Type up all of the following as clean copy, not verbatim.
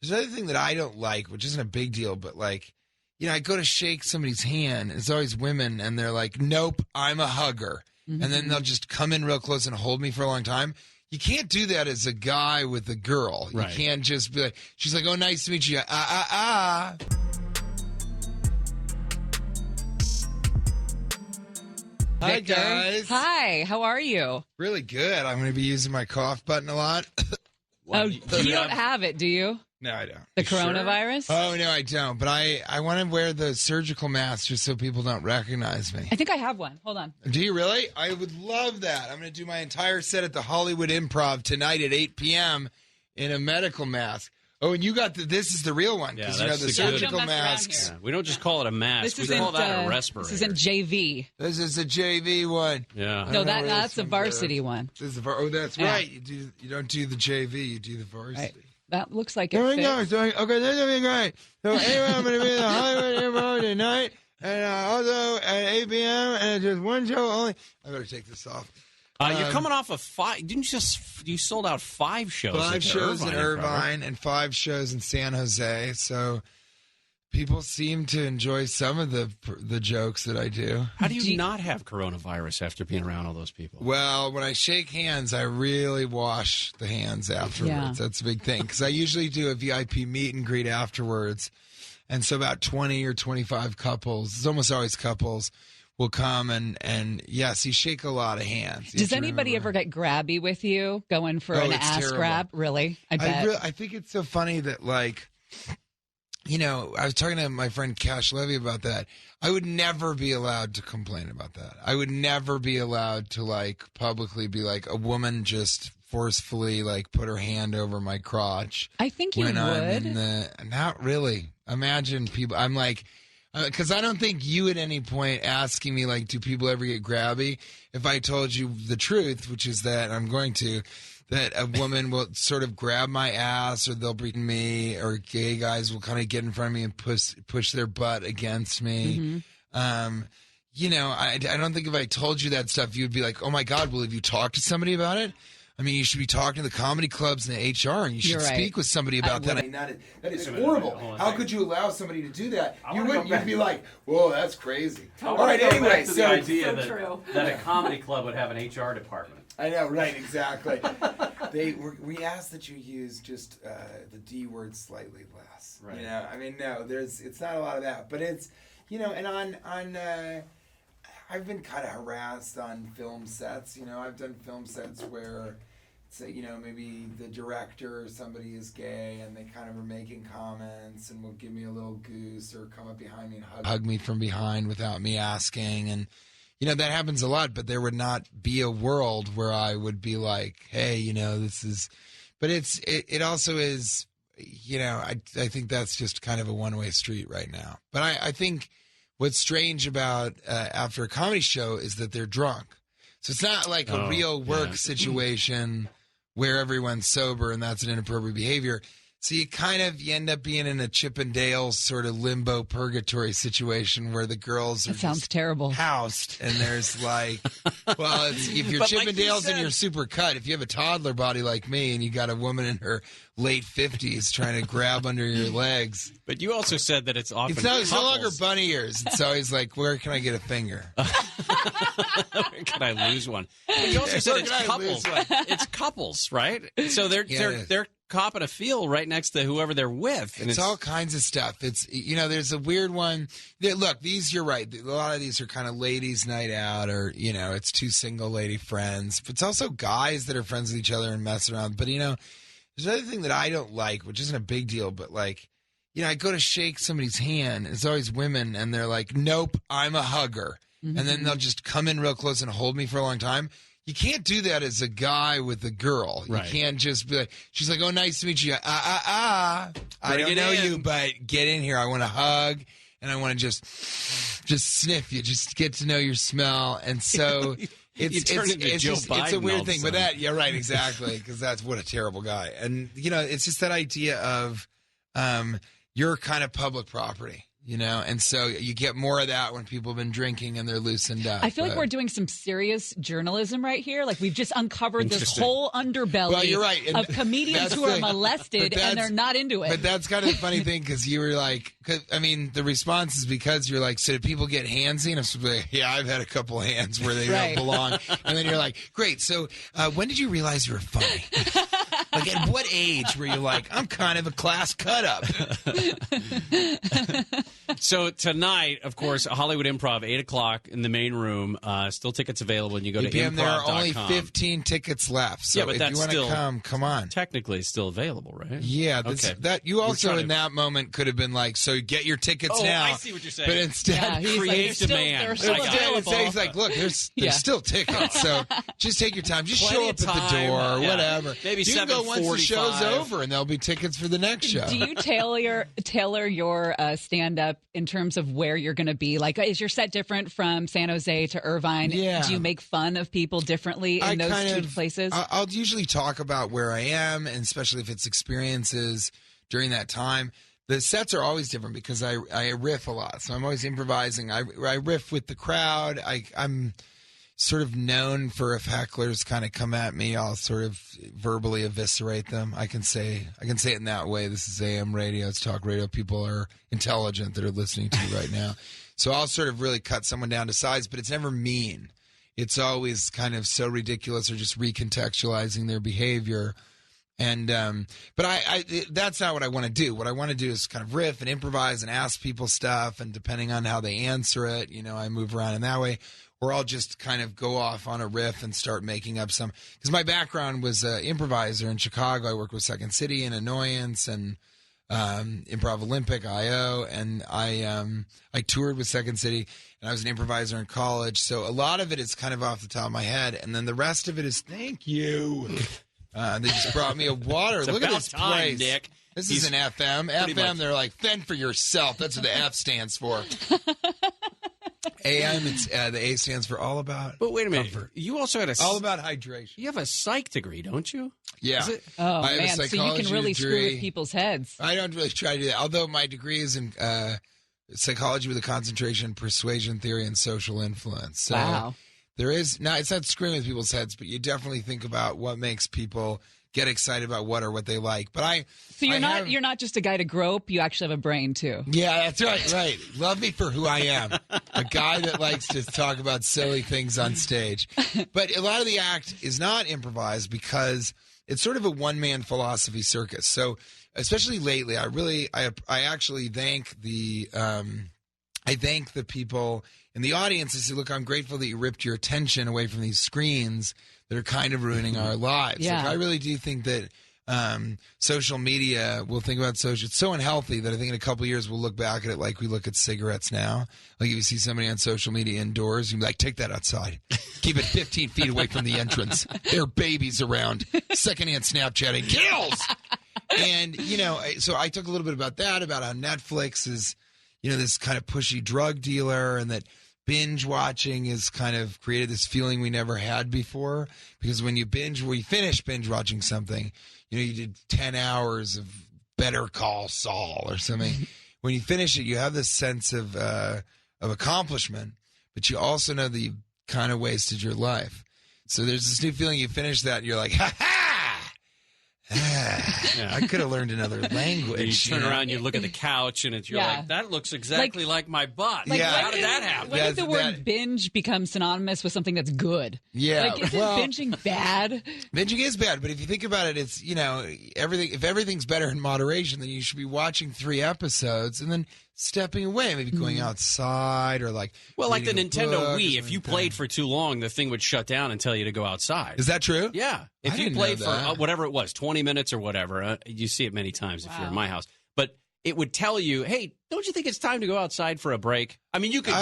There's another thing that I don't like, which isn't a big deal, but like, I go to shake somebody's hand. It's always women, and they're like, nope, I'm a hugger. Mm-hmm. And then they'll just come in real close and hold me for a long time. You can't do that as a guy with a girl. Right. You can't just be like, she's like, oh, nice to meet you. Hi, Victor. Guys. Hi, how are you? Really good. I'm going to be using my cough button a lot. You don't have it, do you? No, I don't. The coronavirus? Sure? Oh, no, I don't. But I want to wear the surgical mask just so people don't recognize me. I think I have one. Hold on. Do you really? I would love that. I'm going to do my entire set at the Hollywood Improv tonight at 8 p.m. in a medical mask. Oh, and you got this is the real one. Yeah, because, the surgical masks. Yeah, we don't just call it a mask. We call that a respirator. This isn't JV. This is a JV one. Yeah. No, that's a varsity one. This is that's right. You don't do the JV. You do the varsity. Right. That looks like it There we fits. go. So, okay, this will be great. So anyway, I'm going to be in the Hollywood Improv tonight, and also at 8 p.m., and it's just one show only. I better take this off. You're coming off of 5. You sold out 5 shows? 5 shows in Irvine and 5 shows in San Jose. So people seem to enjoy some of the jokes that I do. How do you not have coronavirus after being around all those people? Well, when I shake hands, I really wash the hands afterwards. Yeah. That's a big thing because I usually do a VIP meet and greet afterwards. And so about 20 or 25 couples, it's almost always couples, will come and yes, you shake a lot of hands. Does anybody ever get grabby with you going for an ass terrible. grab? Really? I bet. I think it's so funny that like, I was talking to my friend Cash Levy about that. I would never be allowed to complain about that. I would never be allowed to like publicly be like a woman just forcefully like put her hand over my crotch. I think you would. Not really. Imagine people. I'm like, because I don't think you at any point asking me like, do people ever get grabby? If I told you the truth, which is that I'm going to, that a woman will sort of grab my ass, or they'll bring me, or gay guys will kind of get in front of me and push their butt against me. Mm-hmm. I don't think if I told you that stuff, you'd be like, oh my God, well, have you talked to somebody about it? I mean, you should be talking to the comedy clubs and the HR, and you should speak with somebody about that. I mean, that is horrible. How could you allow somebody to do that? You wouldn't. You'd be like, whoa, that's crazy. All right, anyway, so the idea that a comedy club would have an HR department. I know, right, exactly. We ask that you use just the D word slightly less. Right. I mean, no, it's not a lot of that, but it's, and on I've been kind of harassed on film sets. I've done film sets where, maybe the director or somebody is gay and they kind of are making comments and will give me a little goose or come up behind me and hug me from behind without me asking. And, that happens a lot, but there would not be a world where I would be like, hey, this is, but it also is, I think that's just kind of a one-way street right now. But I think what's strange about after a comedy show is that they're drunk. So it's not like a real work situation where everyone's sober and that's an inappropriate behavior. So you end up being in a Chip and Dale sort of limbo purgatory situation where the girls are sounds terrible. Housed, and there's like, well, if you're Chip and Dale's and you're super cut, if you have a toddler body like me and you got a woman in her late 50s trying to grab under your legs. But you also said that it's often it's no longer bunny ears. It's always like, where can I get a finger? Where can I lose one? But you also said it's couples. It's couples, right? So they're copping a feel right next to whoever they're with. And it's all kinds of stuff. It's, there's a weird one. Look, you're right. A lot of these are kind of ladies' night out, or, it's 2 single lady friends. But it's also guys that are friends with each other and mess around. But, there's another thing that I don't like, which isn't a big deal, but like, I go to shake somebody's hand. It's always women, and they're like, nope, I'm a hugger. Mm-hmm. And then they'll just come in real close and hold me for a long time. You can't do that as a guy with a girl. You can't just be like, she's like, oh, nice to meet you. I don't know you, but get in here. I want to hug, and I want to just sniff you, just get to know your smell. And so it's a weird thing. But right, exactly, because that's what a terrible guy. And, it's just that idea of you're kind of public property. And so you get more of that when people have been drinking and they're loosened up. I feel like we're doing some serious journalism right here. Like we've just uncovered this whole underbelly you're right. of comedians who are molested and they're not into it. But that's kind of the funny thing because you were like, the response is because you're like, so do people get handsy? And I'm like, yeah, I've had a couple of hands where they don't belong. And then you're like, great. So when did you realize you were funny? Like at what age were you like, I'm kind of a class cut up? So tonight, of course, Hollywood Improv, 8 o'clock in the main room. Still tickets available, and you go to improv.com. There are only 15 tickets left. So but if you want to come on. Technically still available, right? Yeah. That you also in that moment could have been like, so get your tickets now. I see what you're saying. But instead, create demand. They're still available. He's like, look, there's still tickets. So just take your time. Just show up at the door or whatever. Maybe you can go once the show's over, and there'll be tickets for the next show. Do you tailor your stand-up in terms of where you're going to be? Like, is your set different from San Jose to Irvine? Yeah. Do you make fun of people differently in those two places? I'll usually talk about where I am, and especially if it's experiences during that time. The sets are always different because I riff a lot, so I'm always improvising. I riff with the crowd. I'm sort of known for if hecklers kind of come at me, I'll sort of verbally eviscerate them. I can say it in that way. This is AM radio. It's talk radio. People are intelligent that are listening to you right now. So I'll sort of really cut someone down to size, but it's never mean. It's always kind of so ridiculous or just recontextualizing their behavior. And but I that's not what I want to do. What I want to do is kind of riff and improvise and ask people stuff, and depending on how they answer it, I move around in that way. Or I'll just kind of go off on a riff and start making up some. Because my background was improviser in Chicago. I worked with Second City and Annoyance and Improv Olympic, I.O. And I toured with Second City, and I was an improviser in college. So a lot of it is kind of off the top of my head. And then the rest of it is, thank you. They just brought me a water. Look at this place. Nick. This is an FM. FM, they're like, fend for yourself. That's what the F stands for. AM, it's the A stands for all about. But wait a minute, comfort. You also had all about hydration. You have a psych degree, don't you? Yeah. Oh man, so you can really screw with people's heads. I don't really try to do that. Although my degree is in psychology with a concentration in persuasion theory and social influence. So wow. There is it's not screwing with people's heads, but you definitely think about what makes people get excited about what they like. But you're not just a guy to grope. You actually have a brain too. Yeah, that's right. Right. Love me for who I am, a guy that likes to talk about silly things on stage. But a lot of the act is not improvised because it's sort of a one-man philosophy circus. So especially lately, I actually thank the people in the audience. I say, look, I'm grateful that you ripped your attention away from these screens that are kind of ruining our lives. Yeah. Like, I really do think that social media, we'll think about social. It's so unhealthy that I think in a couple of years we'll look back at it like we look at cigarettes now. Like if you see somebody on social media indoors, you'll be like, take that outside. Keep it 15 feet away from the entrance. There are babies around. Secondhand Snapchatting kills. And, so I talk a little bit about that, about how Netflix is, this kind of pushy drug dealer, and that binge watching has kind of created this feeling we never had before. Because when you finish binge watching something, you did 10 hours of Better Call Saul or something. When you finish it, you have this sense of accomplishment, but you also know that you kind of wasted your life. So there's this new feeling. You finish that, and you're like, ha ha! I could have learned another language. You turn around, you look at the couch, and you're like, that looks exactly like my butt. How did that happen? When did the word binge become synonymous with something that's good? Yeah. Isn't binging bad? Binging is bad, but if you think about it, it's, everything. If everything's better in moderation, then you should be watching 3 episodes and then stepping away, maybe going outside or like. Well, like the Nintendo Wii, if you played for too long, the thing would shut down and tell you to go outside. Is that true? Yeah. If you played for whatever it was, 20 minutes or whatever, you see it many times if you're in my house. But it would tell you, hey, don't you think it's time to go outside for a break? I mean, you could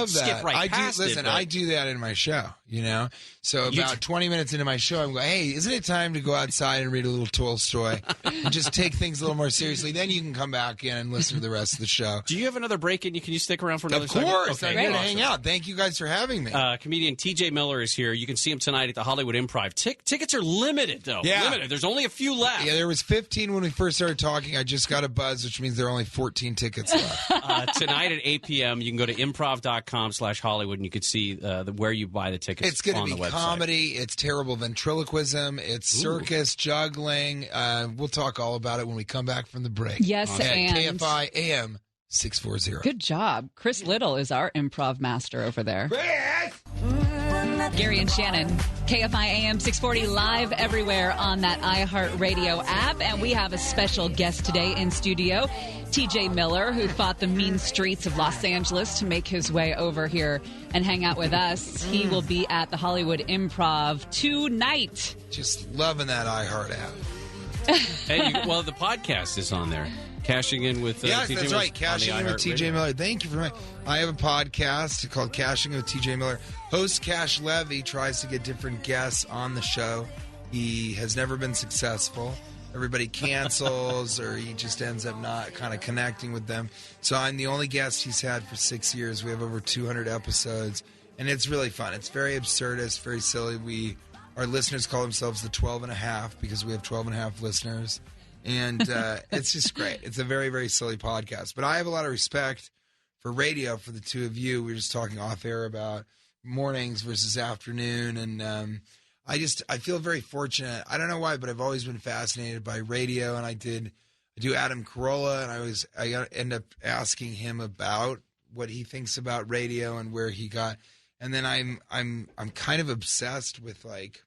skip right past it. Listen, I do that in my show, you know? So about 20 minutes into my show, I'm going, hey, isn't it time to go outside and read a little Tolstoy and just take things a little more seriously? Then you can come back in and listen to the rest of the show. Do you have another break in? Can you stick around for another second? Of course. Okay, I'm here to hang out. Thank you guys for having me. Comedian TJ Miller is here. You can see him tonight at the Hollywood Improv. Tickets are limited, though. Yeah. Limited. There's only a few left. Yeah, there was 15 when we first started talking. I just got a buzz, which means there are only 14 tickets left. Tonight at 8 p.m., you can go to improv.com/Hollywood, and you can see where you buy the tickets. It's going to be comedy. It's terrible ventriloquism. It's circus, juggling. We'll talk all about it when we come back from the break. Yes, at and KFI AM 640. Good job. Chris Little is our improv master over there. Chris! Gary and Shannon, KFI AM 640, live everywhere on that iHeartRadio app. And we have a special guest today in studio, TJ Miller, who fought the mean streets of Los Angeles to make his way over here and hang out with us. He will be at the Hollywood Improv tonight. Just loving that iHeart app. Hey, well, the podcast is on there. Cashing in with yes, TJ that's Miller right. Cashing in with TJ Miller. Thank you for me. I have a podcast called Cashing in with TJ Miller. Host Cash Levy tries to get different guests on the show. He has never been successful. Everybody cancels or he just ends up not kind of connecting with them. So I'm the only guest he's had for 6 years. We have over 200 episodes, and it's really fun. It's very absurdist, very silly. Our listeners call themselves the 12 and a half because we have 12 and a half listeners. And it's just great. It's a very, very silly podcast. But I have a lot of respect for radio for the two of you. We were just talking off air about mornings versus afternoon. And I feel very fortunate. I don't know why, but I've always been fascinated by radio. And I do Adam Carolla, and I end up asking him about what he thinks about radio and where he got. And then I'm kind of obsessed with like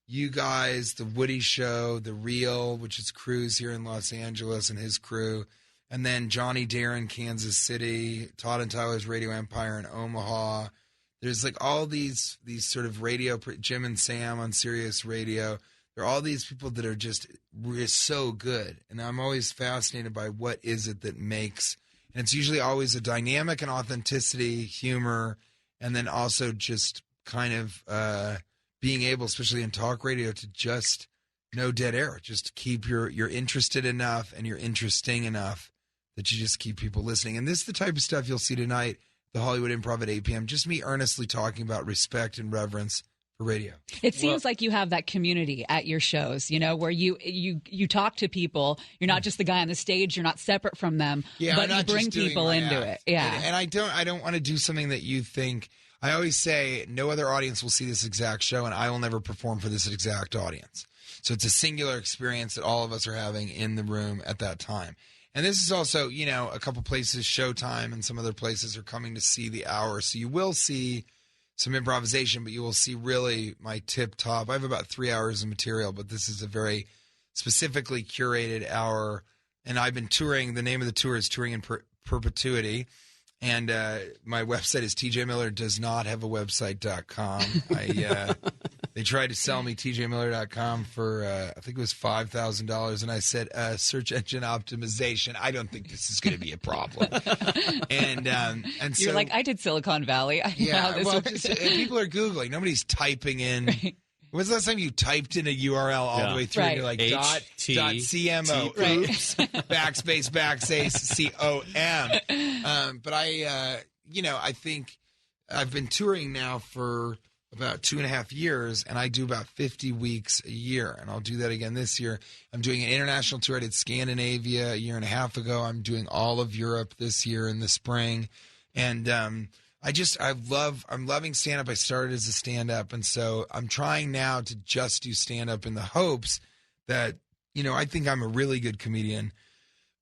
you guys, the Woody Show, The Real, which is Cruz here in Los Angeles and his crew, and then Johnny Dare in Kansas City, Todd and Tyler's Radio Empire in Omaha. There's like all these sort of radio, Jim and Sam on Sirius Radio. There are all these people that are just so good, and I'm always fascinated by what is it that makes, and it's usually always a dynamic and authenticity, humor, and then also just kind of being able, especially in talk radio, to just no dead air. Just keep you're interested enough and you're interesting enough that you just keep people listening. And this is the type of stuff you'll see tonight, the Hollywood Improv at 8 p.m. Just me earnestly talking about respect and reverence for radio. It seems like you have that community at your shows, you know, where you talk to people. You're not just the guy on the stage. You're not separate from them, but you bring people into it. Yeah. And I don't want to do something that you think. I always say no other audience will see this exact show, and I will never perform for this exact audience. So it's a singular experience that all of us are having in the room at that time. And this is also, you know, a couple places, Showtime and some other places are coming to see the hour. So you will see some improvisation, but you will see really my tip top. I have about 3 hours of material, but this is a very specifically curated hour. And I've been touring. The name of the tour is Touring in Perpetuity. And my website is tjmiller.com. They tried to sell me tjmiller.com for, I think it was $5,000. And I said, search engine optimization. I don't think this is going to be a problem. and so. You're like, I did Silicon Valley. I know how this works. People are Googling. Nobody's typing in. Right. When's the last time you typed in a URL all the way through and you're like .cmo, oops, backspace, com. But I think I've been touring now for about 2.5 years, and I do about 50 weeks a year, and I'll do that again this year. I'm doing an international tour. I did Scandinavia a year and a half ago. I'm doing all of Europe this year in the spring, and I'm loving stand-up. I started as a stand-up, and so I'm trying now to just do stand-up in the hopes that, you know, I think I'm a really good comedian,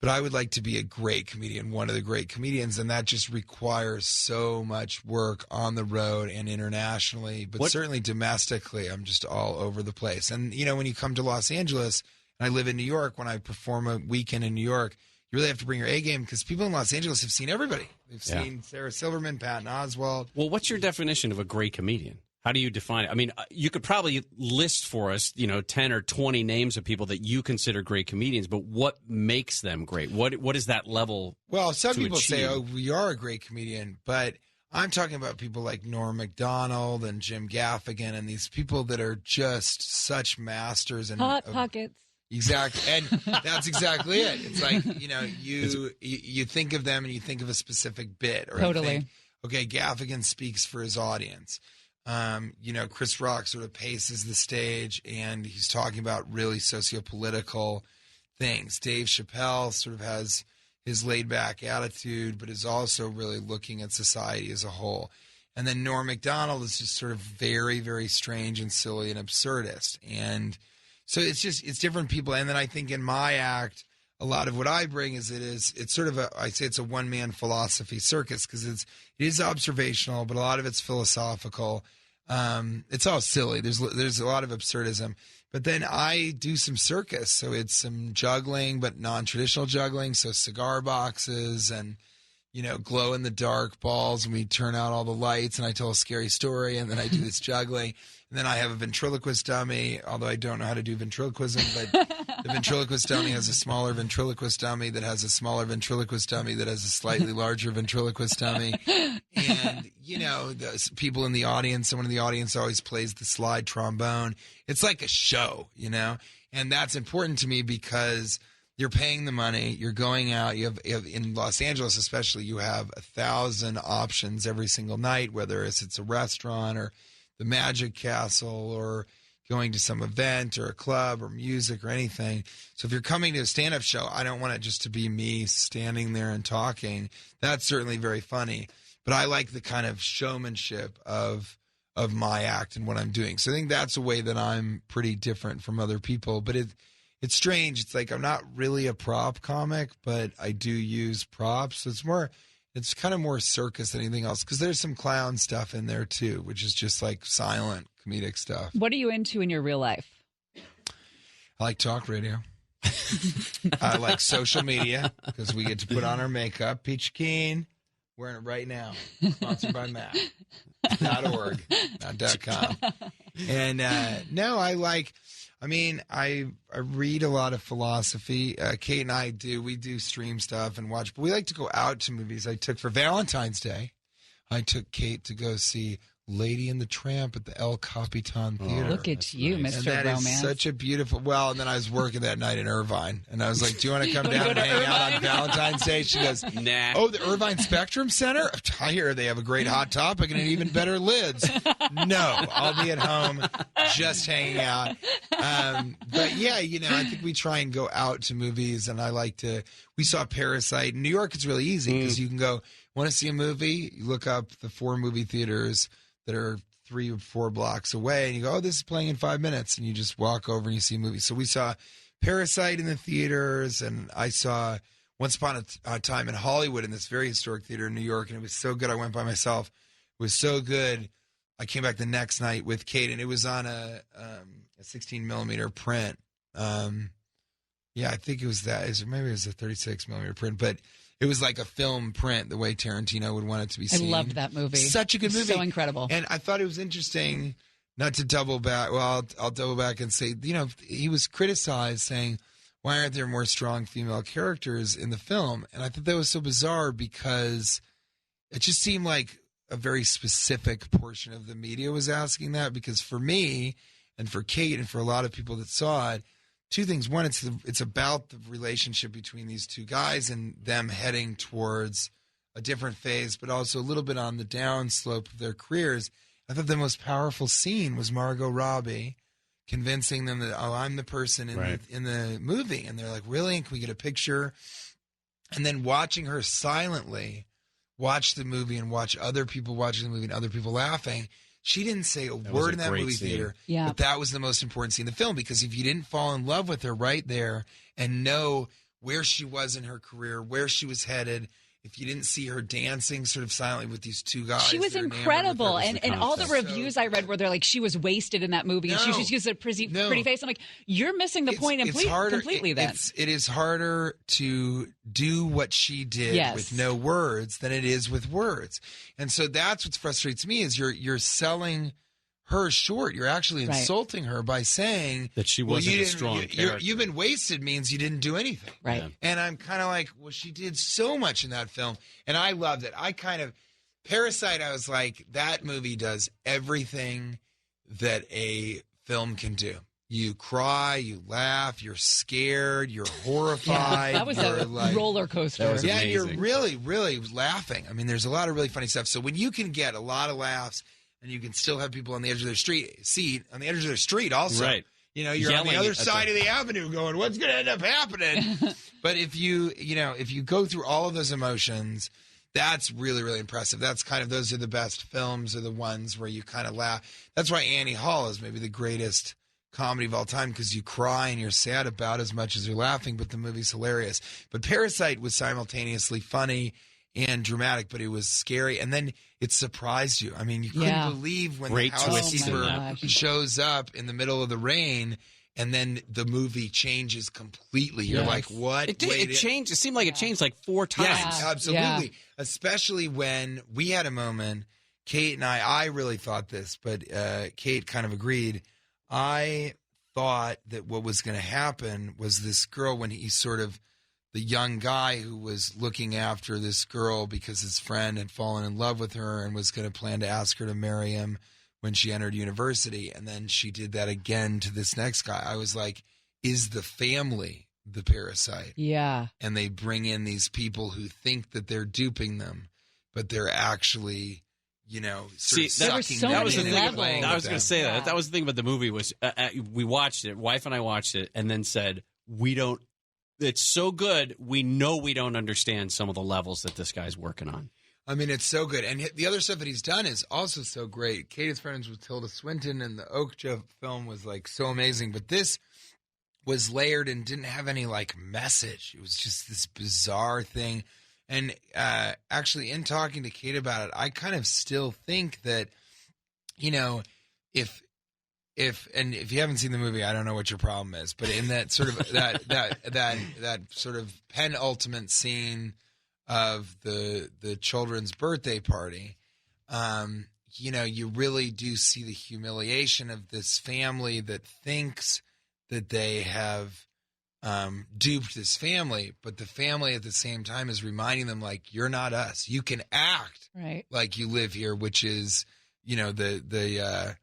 but I would like to be a great comedian, one of the great comedians, and that just requires so much work on the road and internationally, but certainly domestically, I'm just all over the place. And, you know, when you come to Los Angeles, and I live in New York, when I perform a weekend in New York, you really have to bring your A game because people in Los Angeles have seen everybody. They've seen Sarah Silverman, Patton Oswalt. Well, what's your definition of a great comedian? How do you define it? I mean, you could probably list for us, 10 or 20 names of people that you consider great comedians, but what makes them great? What is that level? Well, some to people say, achieve? "Oh, we are a great comedian," but I'm talking about people like Norm Macdonald and Jim Gaffigan and these people that are just such masters and Hot Pockets. Exactly, and that's exactly it. It's like you think of them and you think of a specific bit, or Totally. You think, okay, Gaffigan speaks for his audience. Chris Rock sort of paces the stage and he's talking about really socio-political things. Dave Chappelle sort of has his laid-back attitude, but is also really looking at society as a whole. And then Norm Macdonald is just sort of very, very strange and silly and absurdist. And so it's different people. And then I think in my act, a lot of what I bring it's sort of I say it's a one-man philosophy circus because it is observational, but a lot of it's philosophical. It's all silly. There's a lot of absurdism. But then I do some circus. So it's some juggling, but non-traditional juggling. So cigar boxes and, glow-in-the-dark balls, and we turn out all the lights, and I tell a scary story, and then I do this juggling. And then I have a ventriloquist dummy, although I don't know how to do ventriloquism, but the ventriloquist dummy has a smaller ventriloquist dummy that has a smaller ventriloquist dummy that has a slightly larger ventriloquist dummy. And, the people in the audience, someone in the audience always plays the slide trombone. It's like a show, and that's important to me because you're paying the money, you're going out, you have in Los Angeles especially, you have 1,000 options every single night, whether it's a restaurant or the Magic Castle or going to some event or a club or music or anything. So if you're coming to a stand-up show, I don't want it just to be me standing there and talking. That's certainly very funny. But I like the kind of showmanship of my act and what I'm doing. So I think that's a way that I'm pretty different from other people. But it's strange. It's like I'm not really a prop comic, but I do use props. So it's kind of more circus than anything else because there's some clown stuff in there too, which is just like silent comedic stuff. What are you into in your real life? I like talk radio. I like social media because we get to put on our makeup. Peach Keen, wearing it right now. Sponsored by Mac. .org, not .com. And I read a lot of philosophy. Kate and I we do stream stuff and watch, but we like to go out to movies. For Valentine's Day, I took Kate to go see Lady and the Tramp at the El Capitan Theater. Look at you, nice. Mr. And that Romance. is such a beautiful. And then I was working that night in Irvine, and I was like, "Do you want to come down and hang out on Valentine's Day?" She goes, Nah. "Oh, the Irvine Spectrum Center. I hear they have a great Hot Topic and even better lids." No, I'll be at home, just hanging out. But yeah, I think we try and go out to movies, and I like to. We saw Parasite in New York. It's really easy because you can go. Want to see a movie? You look up the 4 movie theaters that are 3 or 4 blocks away, and you go, "Oh, this is playing in 5 minutes," and you just walk over and you see a movie. So we saw Parasite in the theaters, and I saw Once Upon a Time in Hollywood in this very historic theater in New York, and it was so good. I went by myself. It was so good. I came back the next night with Kate, and it was on a 16 millimeter print. I think it was that. Maybe it was a 36 millimeter print, but it was like a film print, the way Tarantino would want it to be seen. I loved that movie. Such a good movie. So incredible. And I thought it was interesting, not to double back. Well, I'll double back and say, he was criticized saying, why aren't there more strong female characters in the film? And I thought that was so bizarre because it just seemed like a very specific portion of the media was asking that. Because for me and for Kate and for a lot of people that saw it, 2 things. One, it's about the relationship between these 2 guys and them heading towards a different phase, but also a little bit on the down slope of their careers. I thought the most powerful scene was Margot Robbie convincing them that, I'm the person in the movie. And they're like, really? And can we get a picture? And then watching her silently watch the movie and watch other people watching the movie and other people laughing. She didn't say a word in that movie theater, but that was the most important scene in the film, because if you didn't fall in love with her right there and know where she was in her career, where she was headed, if you didn't see her dancing sort of silently with these 2 guys. She was incredible. And all the reviews I read were they're like, she was wasted in that movie. And she just used a pretty face. I'm like, you're missing the point completely then. It is harder to do what she did with no words than it is with words. And so that's what frustrates me is you're selling her short. You're actually insulting her by saying that she wasn't a strong character. You've been wasted means you didn't do anything. Right. Yeah. And I'm kind of like, well, she did so much in that film. And I loved it. Parasite, I was like, that movie does everything that a film can do. You cry, you laugh, you're scared, you're horrified. That was a roller coaster. That was and amazing. you're really, really laughing. I mean, there's a lot of really funny stuff. So when you can get a lot of laughs and you can still have people on the edge of their street also. Right. You know, you're Yelling on the other at side of the avenue going, what's going to end up happening? But if you go through all of those emotions, that's really, really impressive. That's those are the best films, are the ones where you kind of laugh. That's why Annie Hall is maybe the greatest comedy of all time, because you cry and you're sad about as much as you're laughing, but the movie's hilarious. But Parasite was simultaneously funny and dramatic, but it was scary. And then it surprised you. I mean, you couldn't believe when the housekeeper shows up in the middle of the rain, and then the movie changes completely. You're like, what? It changed. It seemed like it changed like 4 times. Yes, absolutely. Yeah. Especially when we had a moment, Kate and I really thought this, but Kate kind of agreed. I thought that what was going to happen was this girl, when he's sort of the young guy who was looking after this girl because his friend had fallen in love with her and was going to plan to ask her to marry him when she entered university. And then she did that again to this next guy. I was like, is the family the parasite? Yeah. And they bring in these people who think that they're duping them, but they're actually, sucking them. That was the thing. Levels. I was going to say that. That was the thing about the movie was we watched it. Wife and I watched it, and then said, it's so good. We know we don't understand some of the levels that this guy's working on. I mean, it's so good. And the other stuff that he's done is also so great. Kate is friends with Tilda Swinton, and the Okja film was like so amazing. But this was layered and didn't have any like message. It was just this bizarre thing. And actually, in talking to Kate about it, I kind of still think that, if you haven't seen the movie, I don't know what your problem is. But in that sort of that sort of penultimate scene of the children's birthday party, you really do see the humiliation of this family that thinks that they have duped this family, but the family at the same time is reminding them, like, you're not us. You can act like you live here, which is, the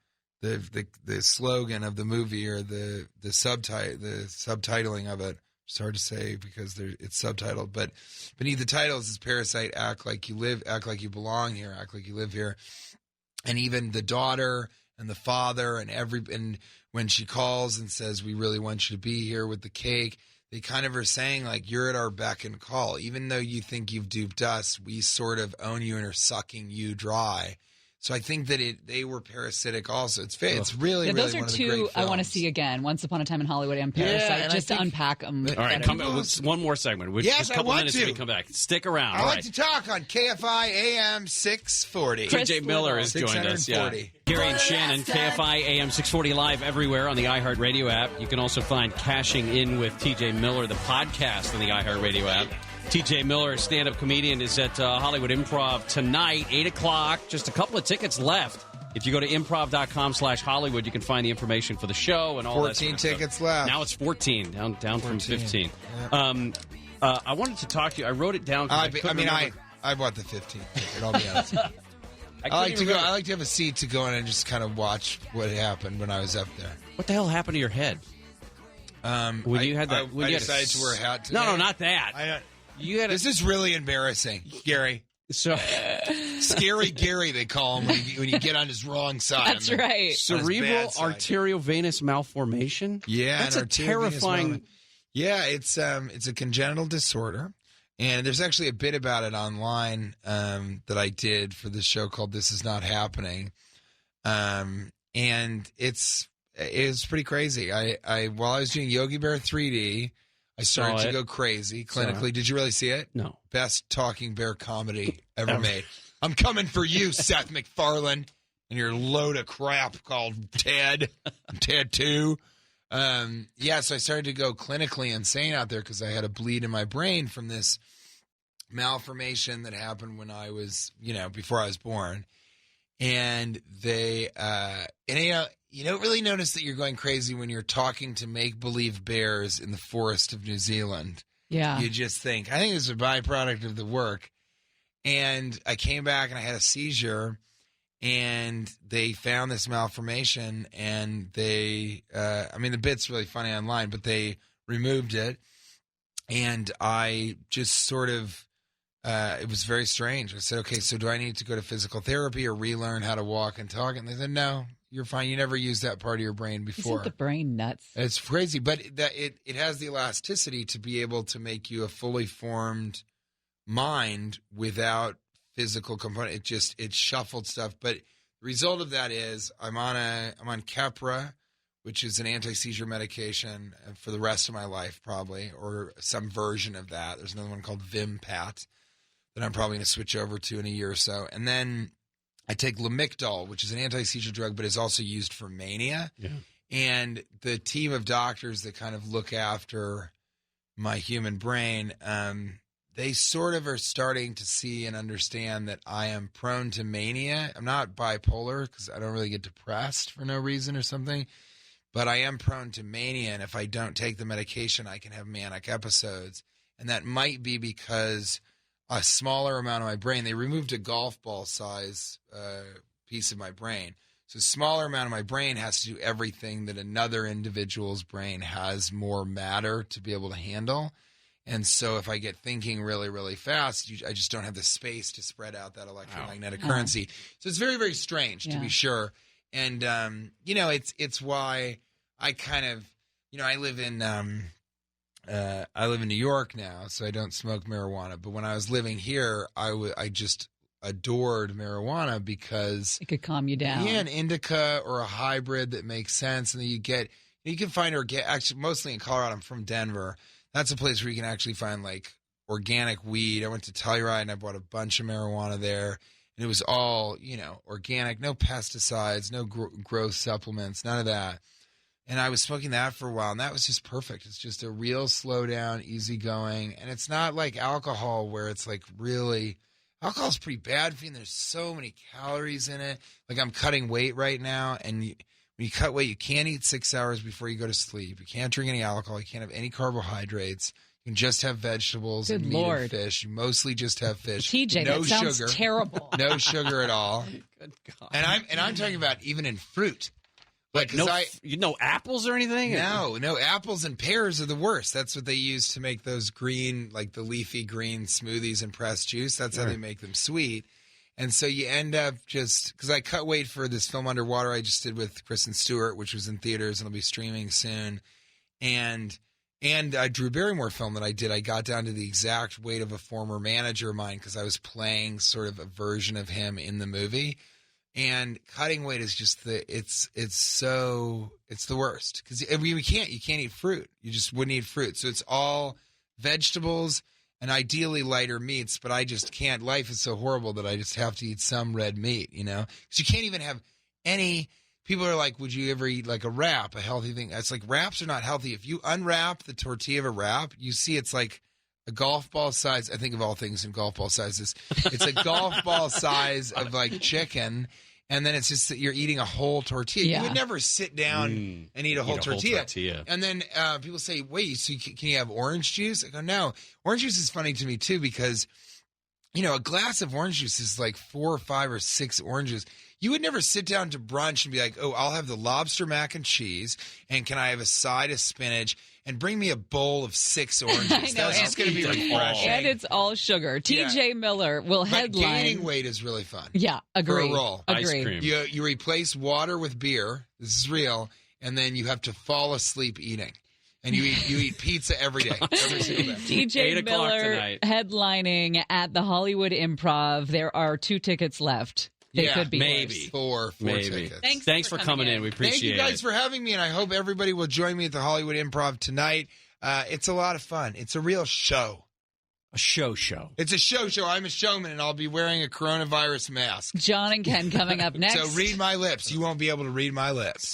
slogan of the movie, or the subtitling of it. It's hard to say because it's subtitled, but beneath the titles is Parasite, act like you live, act like you belong here, act like you live here. And even the daughter and the father and when she calls and says, we really want you to be here with the cake, they kind of are saying, like, you're at our beck and call. Even though you think you've duped us, we sort of own you and are sucking you dry. So I think that they were parasitic also. It's really, those really are one of the two great films. I want to see again. Once Upon a Time in Hollywood and Parasite, just to unpack them. All right, one more segment. Yes, a couple I want minutes to. We come back. Stick around. I like to talk on KFI AM 640. TJ Miller has joined us. Yeah. Gary and Shannon, KFI AM 640 live everywhere on the iHeartRadio app. You can also find Cashing In with TJ Miller, the podcast, on the iHeartRadio app. TJ Miller, a stand-up comedian, is at Hollywood Improv tonight, 8 o'clock. Just a couple of tickets left. If you go to improv.com/Hollywood, you can find the information for the show and all that. 14 tickets left. Now it's 14, down from 15. Yeah. I wanted to talk to you. I wrote it down. I bought the 15 ticket, I'll be honest. I like to have a seat to go in and just kind of watch what happened when I was up there. What the hell happened to your head? When you had that, I decided to wear a hat today. No, not that. This is really embarrassing, Gary. So Scary Gary, they call him when you get on his wrong side. That's right. Cerebral arteriovenous malformation. Yeah, that's a terrifying. Yeah, it's a congenital disorder, and there's actually a bit about it online that I did for this show called "This Is Not Happening," and it's pretty crazy. I while I was doing Yogi Bear 3D. I started to go crazy clinically. Did you really see it? No. Best talking bear comedy ever made. I'm coming for you, Seth MacFarlane, and your load of crap called Ted. I'm Ted 2. So I started to go clinically insane out there because I had a bleed in my brain from this malformation that happened when I was, before I was born. And they, you don't really notice that you're going crazy when you're talking to make-believe bears in the forest of New Zealand. Yeah. You just think, I think it's a byproduct of the work. And I came back and I had a seizure, and they found this malformation, and they, the bit's really funny online, but they removed it. And I just sort of, it was very strange. I said, okay, so do I need to go to physical therapy or relearn how to walk and talk? And they said, no, you're fine. You never used that part of your brain before. Isn't the brain nuts? It's crazy, but it has the elasticity to be able to make you a fully formed mind without physical component. It shuffled stuff. But the result of that is I'm on Keppra, which is an anti-seizure medication for the rest of my life, probably, or some version of that. There's another one called Vimpat that I'm probably going to switch over to in a year or so. And then I take Lamictal, which is an anti-seizure drug, but is also used for mania. Yeah. And the team of doctors that kind of look after my human brain, they sort of are starting to see and understand that I am prone to mania. I'm not bipolar because I don't really get depressed for no reason or something. But I am prone to mania, and if I don't take the medication, I can have manic episodes. And that might be because a smaller amount of my brain, they removed a golf ball size piece of my brain. So a smaller amount of my brain has to do everything that another individual's brain has more matter to be able to handle. And so if I get thinking really, really fast, I just don't have the space to spread out that electromagnetic currency. So it's very, very strange, to be sure. And, it's why I kind of, I live in New York now, so I don't smoke marijuana. But when I was living here, I just adored marijuana because it could calm you down. Yeah, an indica or a hybrid that makes sense. And then you can find actually mostly in Colorado. I'm from Denver. That's a place where you can actually find like organic weed. I went to Telluride and I bought a bunch of marijuana there. And it was all, organic, no pesticides, no growth supplements, none of that. And I was smoking that for a while, and that was just perfect. It's just a real slow down, easy going. And it's not like alcohol where it's like really – alcohol's pretty bad for you, and there's so many calories in it. Like I'm cutting weight right now, and when you cut weight, you can't eat 6 hours before you go to sleep. You can't drink any alcohol. You can't have any carbohydrates. You can just have vegetables and meat and fish. You mostly just have fish. TJ, no that sounds sugar, terrible. No sugar at all. Good God. And I'm talking about even in fruit. Like no apples or anything? No apples and pears are the worst. That's what they use to make those green, like the leafy green smoothies and pressed juice. That's how they make them sweet. And so you end up just – because I cut weight for this film Underwater I just did with Kristen Stewart, which was in theaters and will be streaming soon. And a Drew Barrymore film that I did, I got down to the exact weight of a former manager of mine because I was playing sort of a version of him in the movie. And cutting weight is just it's the worst because you can't eat fruit. You just wouldn't eat fruit. So it's all vegetables and ideally lighter meats. But I just can't. Life is so horrible that I just have to eat some red meat. Because you can't even have any. People are like, would you ever eat like a wrap, a healthy thing? It's like wraps are not healthy. If you unwrap the tortilla of a wrap, you see it's like a golf ball size. I think of all things in golf ball sizes. It's a golf ball size of like chicken. And then it's just that you're eating a whole tortilla. Yeah. You would never sit down and eat a whole tortilla. And then people say, wait, so can you have orange juice? I go, no. Orange juice is funny to me, too, because, a glass of orange juice is like 4 or 5 or 6 oranges. You would never sit down to brunch and be like, oh, I'll have the lobster mac and cheese, and can I have a side of spinach? And bring me a bowl of 6 oranges. That's just going to be refreshing. And it's all sugar. TJ Miller will headline. But gaining weight is really fun. Yeah, agree. For a roll. Ice cream. You replace water with beer. This is real. And then you have to fall asleep eating. And you eat pizza every day. Every single day. TJ Miller headlining at the Hollywood Improv. There are 2 tickets left. They could be maybe. Worse. 4 tickets. Thanks for coming in. We appreciate it. Thank you guys for having me, and I hope everybody will join me at the Hollywood Improv tonight. It's a lot of fun. It's a real show. A show. It's a show. I'm a showman, and I'll be wearing a coronavirus mask. John and Ken coming up next. So read my lips. You won't be able to read my lips.